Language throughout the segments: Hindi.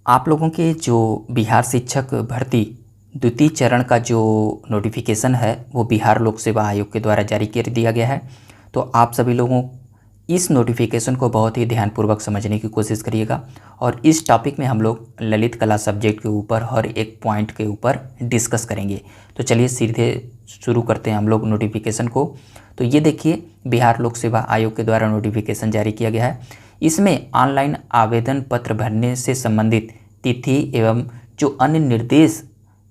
आप लोगों के जो बिहार शिक्षक भर्ती द्वितीय चरण का जो नोटिफिकेशन है वो बिहार लोक सेवा आयोग के द्वारा जारी कर दिया गया है। तो आप सभी लोगों इस नोटिफिकेशन को बहुत ही ध्यानपूर्वक समझने की कोशिश करिएगा और इस टॉपिक में हम लोग ललित कला सब्जेक्ट के ऊपर हर एक पॉइंट के ऊपर डिस्कस करेंगे। तो चलिए सीधे शुरू करते हैं हम लोग नोटिफिकेशन को। तो ये देखिए, बिहार लोक सेवा आयोग के द्वारा नोटिफिकेशन जारी किया गया है। इसमें ऑनलाइन आवेदन पत्र भरने से संबंधित तिथि एवं जो अन्य निर्देश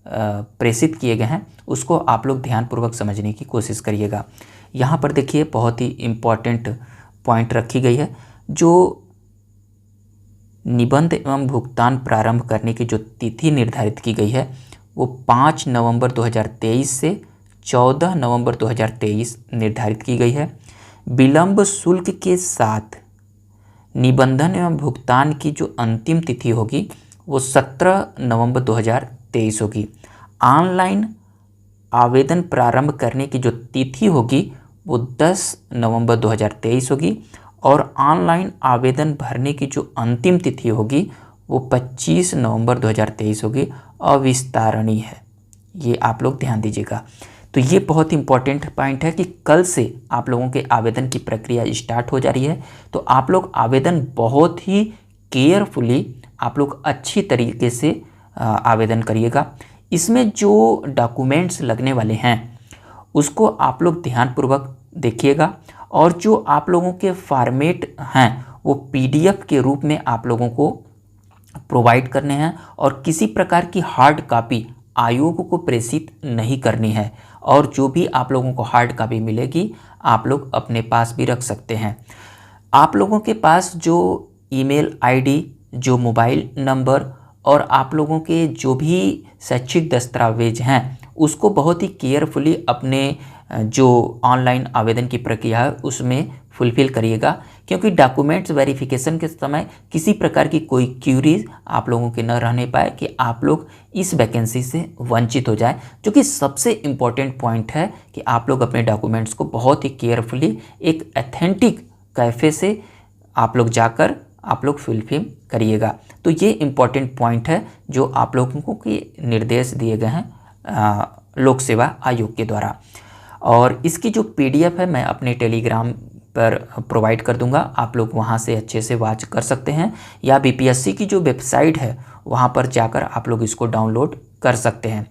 प्रेषित किए गए हैं उसको आप लोग ध्यानपूर्वक समझने की कोशिश करिएगा। यहाँ पर देखिए बहुत ही इम्पॉर्टेंट पॉइंट रखी गई है। जो निबंध एवं भुगतान प्रारंभ करने की जो तिथि निर्धारित की गई है वो 5 नवंबर 2023 से 14 नवंबर 2023 निर्धारित की गई है। विलंब शुल्क के साथ निबंधन एवं भुगतान की जो अंतिम तिथि होगी वो 17 नवंबर 2023 होगी। ऑनलाइन आवेदन प्रारंभ करने की जो तिथि होगी वो 10 नवंबर 2023 होगी और ऑनलाइन आवेदन भरने की जो अंतिम तिथि होगी वो 25 नवंबर 2023 होगी। अविस्तारणीय है, ये आप लोग ध्यान दीजिएगा। तो ये बहुत इंपॉर्टेंट पॉइंट है कि कल से आप लोगों के आवेदन की प्रक्रिया स्टार्ट हो जा रही है। तो आप लोग आवेदन बहुत ही केयरफुली, आप लोग अच्छी तरीके से आवेदन करिएगा। इसमें जो डॉक्यूमेंट्स लगने वाले हैं उसको आप लोग ध्यानपूर्वक देखिएगा और जो आप लोगों के फॉर्मेट हैं वो पीडीएफ के रूप में आप लोगों को प्रोवाइड करने हैं और किसी प्रकार की हार्ड कॉपी आयोग को प्रेषित नहीं करनी है। और जो भी आप लोगों को हार्ड कॉपी मिलेगी आप लोग अपने पास भी रख सकते हैं। आप लोगों के पास जो ईमेल आईडी, जो मोबाइल नंबर और आप लोगों के जो भी शैक्षिक दस्तावेज हैं उसको बहुत ही केयरफुली अपने जो ऑनलाइन आवेदन की प्रक्रिया है उसमें फुलफिल करिएगा, क्योंकि डॉक्यूमेंट्स वेरिफिकेशन के समय किसी प्रकार की कोई क्यूरीज आप लोगों के न रहने पाए कि आप लोग इस वैकेंसी से वंचित हो जाए। जो कि सबसे इम्पॉर्टेंट पॉइंट है कि आप लोग अपने डॉक्यूमेंट्स को बहुत ही केयरफुली एक ऑथेंटिक कैफ़े से आप लोग जाकर आप लोग फुलफिल करिएगा। तो ये इम्पॉर्टेंट पॉइंट है जो आप लोगों को के निर्देश दिए गए हैं लोक सेवा आयोग के द्वारा। और इसकी जो पीडीएफ है मैं अपने टेलीग्राम पर प्रोवाइड कर दूंगा, आप लोग वहां से अच्छे से वॉच कर सकते हैं या बीपीएससी की जो वेबसाइट है वहां पर जाकर आप लोग इसको डाउनलोड कर सकते हैं।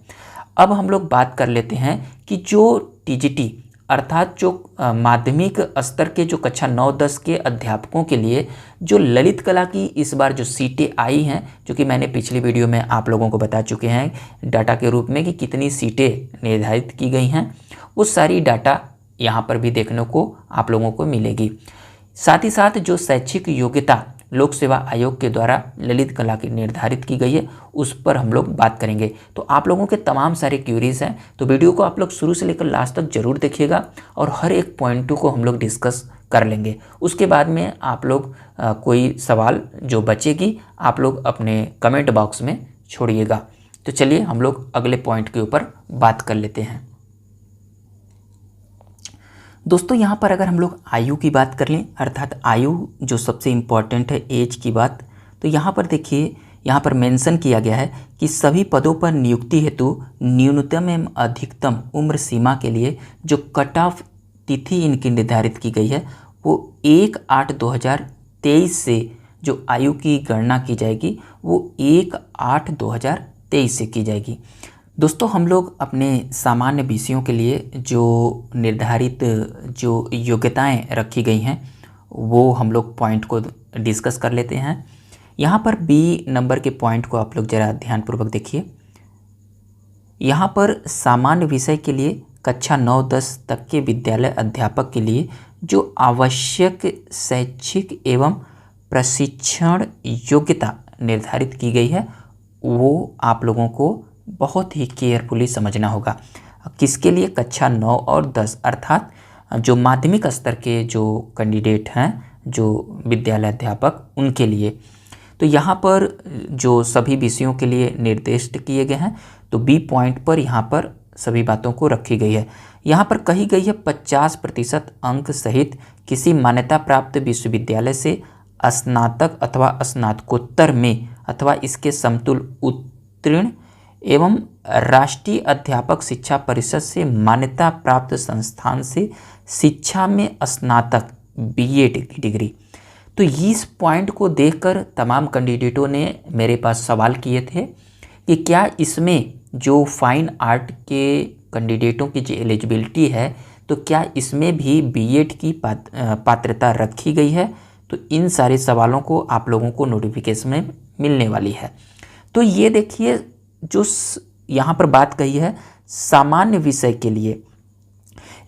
अब हम लोग बात कर लेते हैं कि जो टीजीटी अर्थात जो माध्यमिक स्तर के जो कक्षा 9-10 के अध्यापकों के लिए जो ललित कला की इस बार जो सीटें आई हैं, जो कि मैंने पिछली वीडियो में आप लोगों को बता चुके हैं डाटा के रूप में कि कितनी सीटें निर्धारित की गई हैं, वो सारी डाटा यहाँ पर भी देखने को आप लोगों को मिलेगी। साथ ही साथ जो शैक्षिक योग्यता लोक सेवा आयोग के द्वारा ललित कला की निर्धारित की गई है उस पर हम लोग बात करेंगे। तो आप लोगों के तमाम सारे क्यूरीज हैं, तो वीडियो को आप लोग शुरू से लेकर लास्ट तक जरूर देखिएगा और हर एक पॉइंटों को हम लोग डिस्कस कर लेंगे। उसके बाद में आप लोग कोई सवाल जो बचेगी आप लोग अपने कमेंट बॉक्स में छोड़िएगा। तो चलिए हम लोग अगले पॉइंट के ऊपर बात कर लेते हैं। दोस्तों यहाँ पर अगर हम लोग आयु की बात कर लें, अर्थात आयु जो सबसे इम्पॉर्टेंट है एज की बात, तो यहाँ पर देखिए यहाँ पर मेंशन किया गया है कि सभी पदों पर नियुक्ति हेतु न्यूनतम एवं अधिकतम उम्र सीमा के लिए जो कट ऑफ तिथि इनकी निर्धारित की गई है वो 1/8/2023 से जो आयु की गणना की जाएगी वो 1/8/2023 से की जाएगी। दोस्तों हम लोग अपने सामान्य विषयों के लिए जो निर्धारित जो योग्यताएं रखी गई हैं वो हम लोग पॉइंट को डिस्कस कर लेते हैं। यहाँ पर बी नंबर के पॉइंट को आप लोग ज़रा ध्यानपूर्वक देखिए। यहाँ पर सामान्य विषय के लिए कक्षा 9-10 तक के विद्यालय अध्यापक के लिए जो आवश्यक शैक्षिक एवं प्रशिक्षण योग्यता निर्धारित की गई है वो आप लोगों को बहुत ही केयरफुली समझना होगा। किसके लिए? कक्षा 9 और 10 अर्थात जो माध्यमिक स्तर के जो कैंडिडेट हैं, जो विद्यालय अध्यापक, उनके लिए। तो यहाँ पर जो सभी विषयों के लिए निर्दिष्ट किए गए हैं, तो बी पॉइंट पर यहाँ पर सभी बातों को रखी गई है। यहाँ पर कही गई है 50% अंक सहित किसी मान्यता प्राप्त विश्वविद्यालय से स्नातक अथवा स्नातकोत्तर में अथवा इसके समतुल्य उत्तीर्ण एवं राष्ट्रीय अध्यापक शिक्षा परिषद से मान्यता प्राप्त संस्थान से शिक्षा में स्नातक बीएड की डिग्री। तो इस पॉइंट को देखकर तमाम कैंडिडेटों ने मेरे पास सवाल किए थे कि क्या इसमें जो फाइन आर्ट के कैंडिडेटों की जो एलिजिबिलिटी है तो क्या इसमें भी बीएड की पात्रता रखी गई है। तो इन सारे सवालों को आप लोगों को नोटिफिकेशन में मिलने वाली है। तो ये देखिए जो यहाँ पर बात कही है सामान्य विषय के लिए,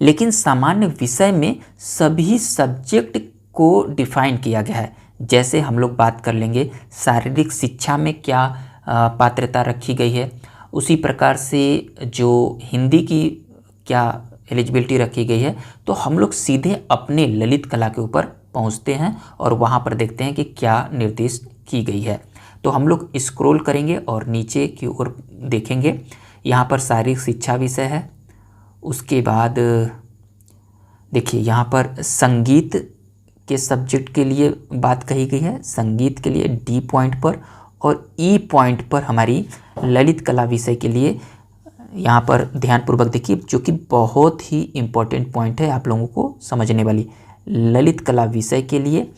लेकिन सामान्य विषय में सभी सब्जेक्ट को डिफाइन किया गया है। जैसे हम लोग बात कर लेंगे शारीरिक शिक्षा में क्या पात्रता रखी गई है, उसी प्रकार से जो हिंदी की क्या एलिजिबिलिटी रखी गई है। तो हम लोग सीधे अपने ललित कला के ऊपर पहुंचते हैं और वहां पर देखते हैं कि क्या निर्दिष्ट की गई है। तो हम लोग स्क्रॉल करेंगे और नीचे की ओर देखेंगे, यहाँ पर शारीरिक शिक्षा विषय है। उसके बाद देखिए यहाँ पर संगीत के सब्जेक्ट के लिए बात कही गई है। संगीत के लिए डी पॉइंट पर और ई पॉइंट पर हमारी ललित कला विषय के लिए यहाँ पर ध्यानपूर्वक देखिए, जो कि बहुत ही इम्पोर्टेंट पॉइंट है आप लोगों को समझने वाली। ललित कला विषय के लिए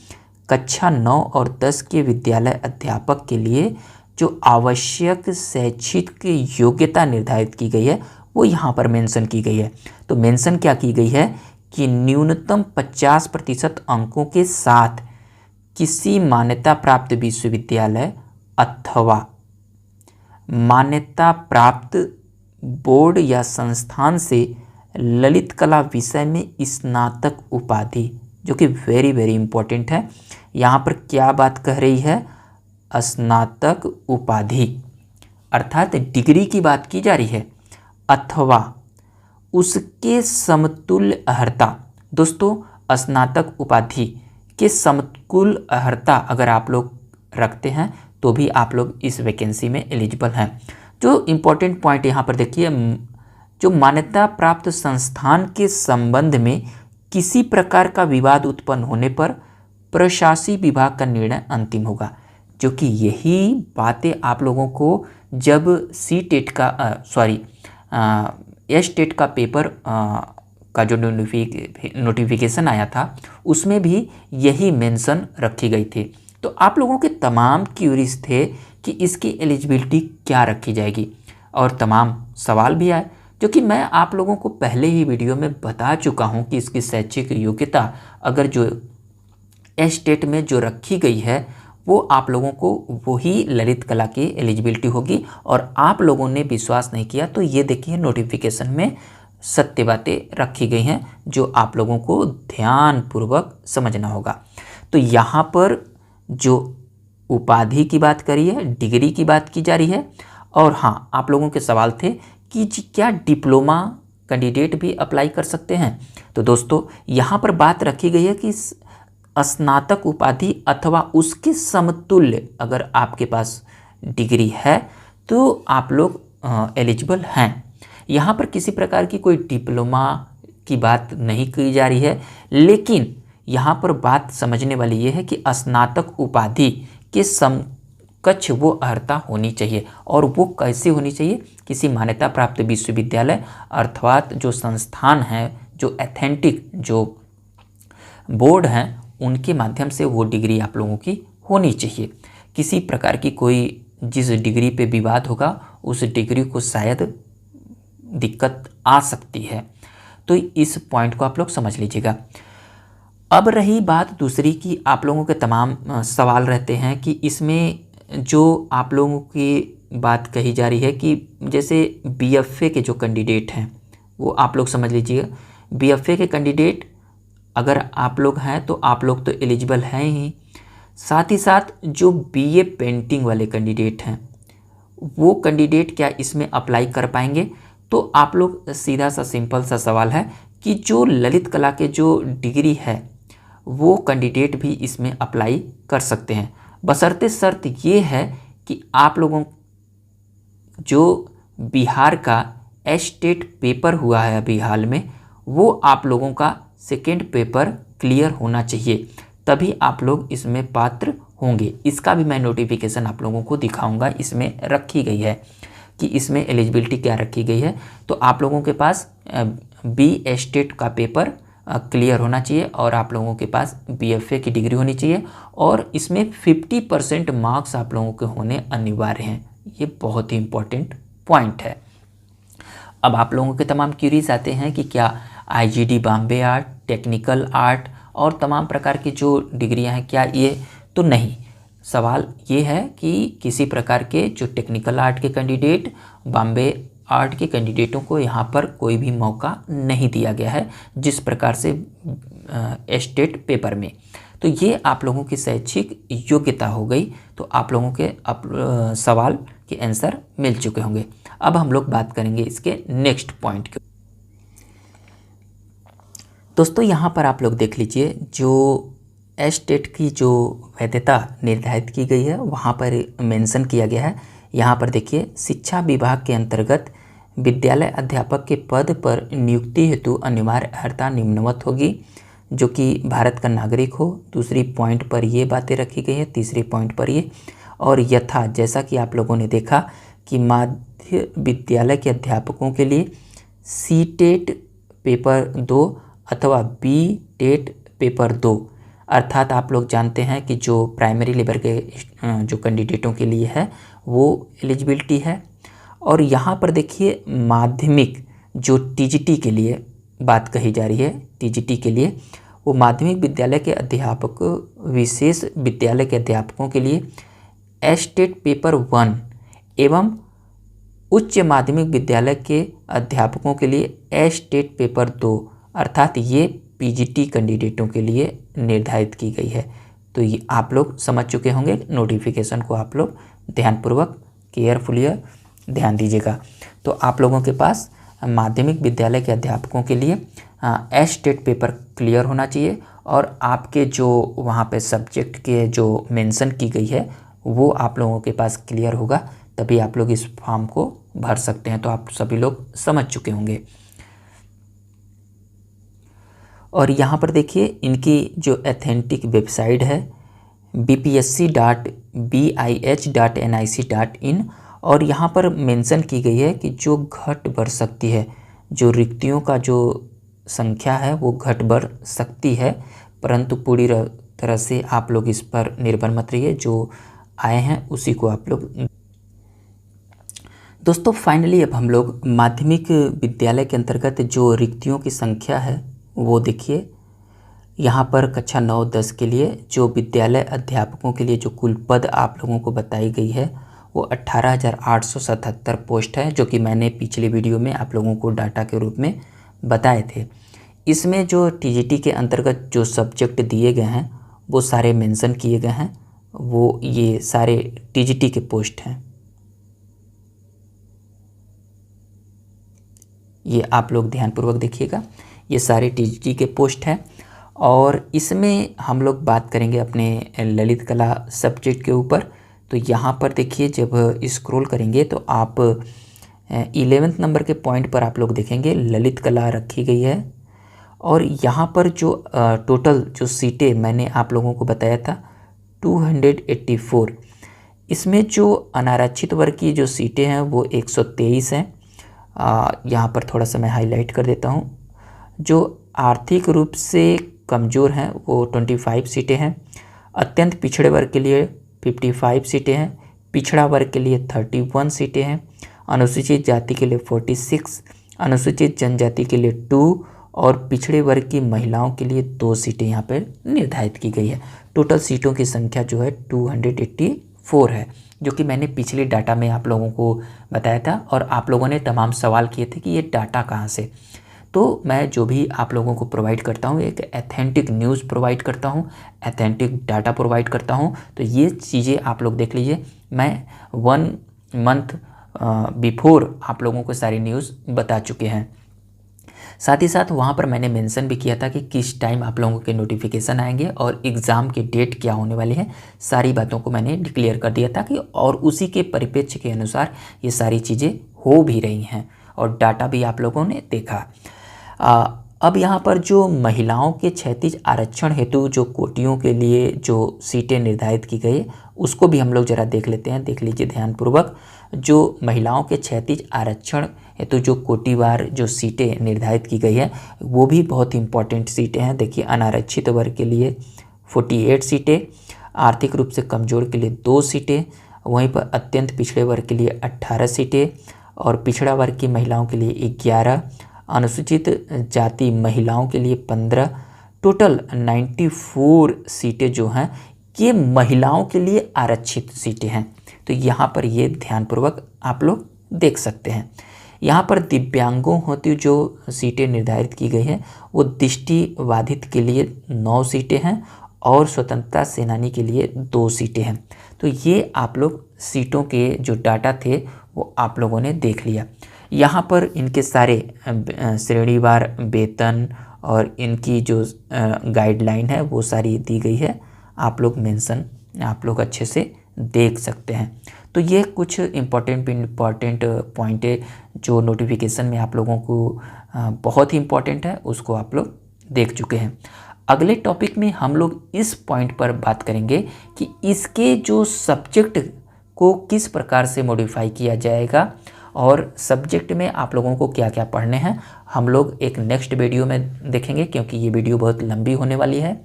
कक्षा 9 और 10 के विद्यालय अध्यापक के लिए जो आवश्यक शैक्षिक योग्यता निर्धारित की गई है वो यहाँ पर मेंशन की गई है। तो मेंशन क्या की गई है कि न्यूनतम 50% अंकों के साथ किसी मान्यता प्राप्त विश्वविद्यालय अथवा मान्यता प्राप्त बोर्ड या संस्थान से ललित कला विषय में स्नातक उपाधि, जो कि वेरी वेरी इंपॉर्टेंट है। यहाँ पर क्या बात कह रही है, स्नातक उपाधि अर्थात डिग्री की बात की जा रही है, अथवा उसके समतुल्य अर्हता। दोस्तों स्नातक उपाधि के समतुल्य अर्हता अगर आप लोग रखते हैं तो भी आप लोग इस वैकेंसी में एलिजिबल हैं। जो इम्पोर्टेंट पॉइंट यहाँ पर देखिए, जो मान्यता प्राप्त संस्थान के संबंध में किसी प्रकार का विवाद उत्पन्न होने पर प्रशासनिक विभाग का निर्णय अंतिम होगा। जो कि यही बातें आप लोगों को जब सी-टेट का एस-टेट का पेपर का जो नोटिफिकेशन आया था उसमें भी यही मेंशन रखी गई थी। तो आप लोगों के तमाम क्यूरीज थे कि इसकी एलिजिबिलिटी क्या रखी जाएगी और तमाम सवाल भी आए, जो कि मैं आप लोगों को पहले ही वीडियो में बता चुका हूं कि इसकी शैक्षिक योग्यता अगर जो एस-टेट में जो रखी गई है वो आप लोगों को वही ललित कला की एलिजिबिलिटी होगी। और आप लोगों ने विश्वास नहीं किया तो ये देखिए नोटिफिकेशन में सत्य बातें रखी गई हैं जो आप लोगों को ध्यानपूर्वक समझना होगा। तो यहाँ पर जो उपाधि की बात करी है, डिग्री की बात की जा रही है। और हाँ, आप लोगों के सवाल थे कि क्या डिप्लोमा कैंडिडेट भी अप्लाई कर सकते हैं। तो दोस्तों यहाँ पर बात रखी गई है कि स्नातक उपाधि अथवा उसके समतुल्य अगर आपके पास डिग्री है तो आप लोग एलिजिबल हैं। यहाँ पर किसी प्रकार की कोई डिप्लोमा की बात नहीं की जा रही है, लेकिन यहाँ पर बात समझने वाली ये है कि स्नातक उपाधि के समकक्ष वो अर्हता होनी चाहिए। और वो कैसे होनी चाहिए, किसी मान्यता प्राप्त विश्वविद्यालय अर्थात जो संस्थान है, जो एथेंटिक जो बोर्ड हैं उनके माध्यम से वो डिग्री आप लोगों की होनी चाहिए। किसी प्रकार की कोई जिस डिग्री पे विवाद होगा उस डिग्री को शायद दिक्कत आ सकती है। तो इस पॉइंट को आप लोग समझ लीजिएगा। अब रही बात दूसरी कि आप लोगों के तमाम सवाल रहते हैं कि इसमें जो आप लोगों की बात कही जा रही है कि जैसे बीएफए के जो कैंडिडेट हैं वो आप लोग समझ लीजिए। बीएफए के कैंडिडेट अगर आप लोग हैं तो आप लोग तो एलिजिबल हैं ही, साथ ही साथ जो बीए पेंटिंग वाले कैंडिडेट हैं वो कैंडिडेट क्या इसमें अप्लाई कर पाएंगे। तो आप लोग सीधा सा सिंपल सा सवाल है कि जो ललित कला के जो डिग्री है वो कैंडिडेट भी इसमें अप्लाई कर सकते हैं, बशर्ते शर्त ये है कि आप लोगों जो बिहार का एस-टेट पेपर हुआ है अभी हाल में वो आप लोगों का सेकेंड पेपर क्लियर होना चाहिए, तभी आप लोग इसमें पात्र होंगे। इसका भी मैं नोटिफिकेशन आप लोगों को दिखाऊंगा, इसमें रखी गई है कि इसमें एलिजिबिलिटी क्या रखी गई है। तो आप लोगों के पास बी एस्टेट का पेपर क्लियर होना चाहिए और आप लोगों के पास BFA की डिग्री होनी चाहिए और इसमें 50% मार्क्स आप लोगों के होने अनिवार्य हैं। ये बहुत ही इम्पोर्टेंट पॉइंट है। अब आप लोगों के तमाम क्यूरीज आते हैं कि क्या IGD Bombay art, technical art और तमाम प्रकार की जो डिग्रियां हैं क्या ये, तो नहीं। सवाल ये है कि किसी प्रकार के जो टेक्निकल आर्ट के कैंडिडेट, बॉम्बे आर्ट के कैंडिडेटों को यहाँ पर कोई भी मौका नहीं दिया गया है जिस प्रकार से एस्टेट पेपर में। तो ये आप लोगों की शैक्षिक योग्यता हो गई। तो आप लोगों के सवाल के आंसर मिल चुके होंगे। अब हम लोग बात करेंगे इसके नेक्स्ट पॉइंट के। दोस्तों यहाँ पर आप लोग देख लीजिए, जो एस्टेट की जो वैधता निर्धारित की गई है वहाँ पर मेंशन किया गया है। यहाँ पर देखिए, शिक्षा विभाग के अंतर्गत विद्यालय अध्यापक के पद पर नियुक्ति हेतु अनिवार्य अर्हता निम्नवत होगी, जो कि भारत का नागरिक हो। दूसरी पॉइंट पर ये बातें रखी गई है, तीसरी पॉइंट पर ये, और यथा जैसा कि आप लोगों ने देखा कि मध्य विद्यालय के अध्यापकों के लिए CTET पेपर 2 अथवा BTET पेपर 2, अर्थात आप लोग जानते हैं कि जो प्राइमरी लेवल के जो कैंडिडेटों के लिए है वो एलिजिबिलिटी है। और यहाँ पर देखिए, माध्यमिक जो TGT के लिए बात कही जा रही है, TGT के लिए वो माध्यमिक विद्यालय के अध्यापक, विशेष विद्यालय के अध्यापकों के लिए एस्टेट पेपर 1 एवं उच्च माध्यमिक विद्यालय के अध्यापकों के लिए एस्टेट पेपर 2, अर्थात ये PGT कैंडिडेटों के लिए निर्धारित की गई है। तो ये आप लोग समझ चुके होंगे। नोटिफिकेशन को आप लोग ध्यानपूर्वक, केयरफुली ध्यान दीजिएगा। तो आप लोगों के पास माध्यमिक विद्यालय के अध्यापकों के लिए एस्टेट पेपर क्लियर होना चाहिए और आपके जो वहाँ पे सब्जेक्ट के जो मेंशन की गई है वो आप लोगों के पास क्लियर होगा, तभी आप लोग इस फॉर्म को भर सकते हैं। तो आप सभी लोग समझ चुके होंगे। और यहाँ पर देखिए, इनकी जो एथेंटिक वेबसाइट है bpsc.bih.nic.in, और यहाँ पर मेंशन की गई है कि जो घट बढ़ सकती है, जो रिक्तियों का जो संख्या है वो घट बढ़ सकती है, परंतु पूरी तरह से आप लोग इस पर निर्भर मत रहिए, जो आए हैं उसी को आप लोग। दोस्तों फाइनली अब हम लोग माध्यमिक विद्यालय के अंतर्गत जो रिक्तियों की संख्या है वो देखिए। यहाँ पर कक्षा 9-10 के लिए जो विद्यालय अध्यापकों के लिए जो कुल पद आप लोगों को बताई गई है वो 18,877 पोस्ट है, जो कि मैंने पिछली वीडियो में आप लोगों को डाटा के रूप में बताए थे। इसमें जो TGT के अंतर्गत जो सब्जेक्ट दिए गए हैं वो सारे मेंशन किए गए हैं, वो ये सारे TGT के पोस्ट हैं। ये आप लोग ध्यानपूर्वक देखिएगा, ये सारे TGT के पोस्ट हैं। और इसमें हम लोग बात करेंगे अपने ललित कला सब्जेक्ट के ऊपर। तो यहाँ पर देखिए, जब स्क्रॉल करेंगे तो आप 11वें नंबर के पॉइंट पर आप लोग देखेंगे ललित कला रखी गई है। और यहाँ पर जो टोटल जो सीटें मैंने आप लोगों को बताया था 284, इसमें जो अनारक्षित वर्ग की जो सीटें हैं वो 123 हैं। यहाँ पर थोड़ा सा मैं हाईलाइट कर देता हूँ। जो आर्थिक रूप से कमज़ोर हैं वो 25 सीटें हैं। अत्यंत पिछड़े वर्ग के लिए 55 सीटें हैं। पिछड़ा वर्ग के लिए 31 सीटें हैं। अनुसूचित जाति के लिए 46, अनुसूचित जनजाति के लिए 2 और पिछड़े वर्ग की महिलाओं के लिए 2 सीटें यहाँ पर निर्धारित की गई है। टोटल सीटों की संख्या जो है 284 है, जो कि मैंने पिछले डाटा में आप लोगों को बताया था। और आप लोगों ने तमाम सवाल किए थे कि ये डाटा कहाँ से। तो मैं जो भी आप लोगों को प्रोवाइड करता हूँ, एक एथेंटिक न्यूज़ प्रोवाइड करता हूँ, एथेंटिक डाटा प्रोवाइड करता हूँ। तो ये चीज़ें आप लोग देख लीजिए। मैं 1 मंथ बिफोर आप लोगों को सारी न्यूज़ बता चुके हैं। साथ ही साथ वहाँ पर मैंने मेंशन भी किया था कि किस टाइम आप लोगों के नोटिफिकेशन आएंगे और एग्ज़ाम की डेट क्या होने वाली है। सारी बातों को मैंने डिक्लेयर कर दिया था कि, और उसी के परिप्रेक्ष्य के अनुसार ये सारी चीज़ें हो भी रही हैं और डाटा भी आप लोगों ने देखा। अब यहाँ पर जो महिलाओं के क्षैतिज आरक्षण हेतु जो कोटियों के लिए जो सीटें निर्धारित की गई उसको भी हम लोग जरा देख लेते हैं। देख लीजिए ध्यानपूर्वक, जो महिलाओं के क्षैतिज आरक्षण हेतु जो कोटिवार जो सीटें निर्धारित की गई है वो भी बहुत इंपॉर्टेंट सीटें हैं। देखिए, अनारक्षित वर्ग के लिए 48 सीटें, आर्थिक रूप से कमज़ोर के लिए 2 सीटें, वहीं पर अत्यंत पिछड़े वर्ग के लिए 18 सीटें और पिछड़ा वर्ग की महिलाओं के लिए 11, अनुसूचित जाति महिलाओं के लिए 15, टोटल 94 सीटें जो हैं ये महिलाओं के लिए आरक्षित सीटें हैं। तो यहाँ पर ये ध्यानपूर्वक आप लोग देख सकते हैं। यहाँ पर दिव्यांगों होती जो सीटें निर्धारित की गई हैं वो दृष्टिबाधित के लिए 9 सीटें हैं और स्वतंत्रता सेनानी के लिए 2 सीटें हैं। तो ये आप लोग सीटों के जो डाटा थे वो आप लोगों ने देख लिया। यहाँ पर इनके सारे श्रेणीवार वेतन और इनकी जो गाइडलाइन है वो सारी दी गई है। आप लोग मेंशन आप लोग अच्छे से देख सकते हैं। तो ये कुछ इम्पॉर्टेंट पॉइंट है जो नोटिफिकेशन में आप लोगों को बहुत ही इम्पॉर्टेंट है, उसको आप लोग देख चुके हैं। अगले टॉपिक में हम लोग इस पॉइंट पर बात करेंगे कि इसके जो सब्जेक्ट को किस प्रकार से मॉडिफाई किया जाएगा और सब्जेक्ट में आप लोगों को क्या क्या पढ़ने हैं हम लोग एक नेक्स्ट वीडियो में देखेंगे, क्योंकि ये वीडियो बहुत लंबी होने वाली है।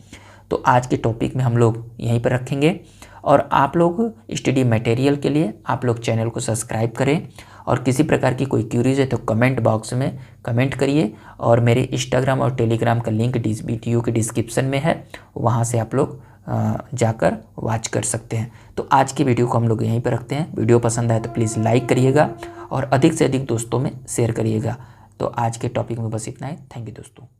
तो आज के टॉपिक में हम लोग यहीं पर रखेंगे और आप लोग स्टडी मटेरियल के लिए आप लोग चैनल को सब्सक्राइब करें और किसी प्रकार की कोई क्यूरीज है तो कमेंट बॉक्स में कमेंट करिए और मेरे इंस्टाग्राम और टेलीग्राम का लिंक वीडियो के डिस्क्रिप्शन में है, वहाँ से आप लोग जाकर वॉच कर सकते हैं। तो आज की वीडियो को हम लोग यहीं पर रखते हैं। वीडियो पसंद आए तो प्लीज़ लाइक करिएगा और अधिक से अधिक दोस्तों में शेयर करिएगा। तो आज के टॉपिक में बस इतना ही। थैंक यू दोस्तों।